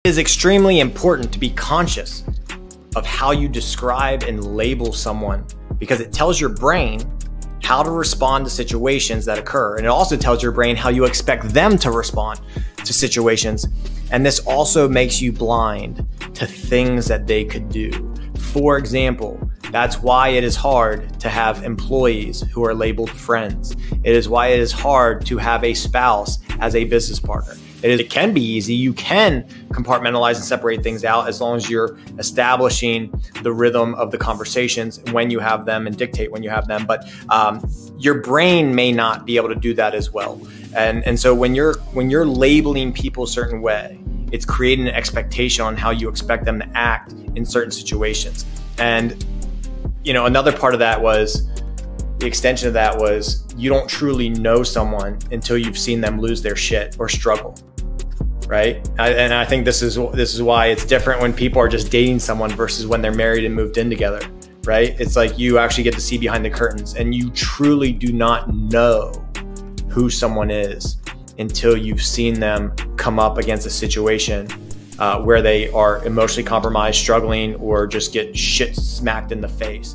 It is extremely important to be conscious of how you describe and label someone, because it tells your brain how to respond to situations that occur. And it also tells your brain how you expect them to respond to situations. And this also makes you blind to things that they could do. For example, that's why it is hard to have employees who are labeled friends. It is why it is hard to have a spouse as a business partner. It can be easy. You can compartmentalize and separate things out as long as you're establishing the rhythm of the conversations when you have them and dictate when you have them. But your brain may not be able to do that as well. And so when you're labeling people a certain way, it's creating an expectation on how you expect them to act in certain situations. And another part of that was, the extension of that was, you don't truly know someone until you've seen them lose their shit or struggle, right? And I think this is why it's different when people are just dating someone versus when they're married and moved in together, right? It's like you actually get to see behind the curtains, and you truly do not know who someone is until you've seen them come up against a situation where they are emotionally compromised, struggling, or just get shit smacked in the face.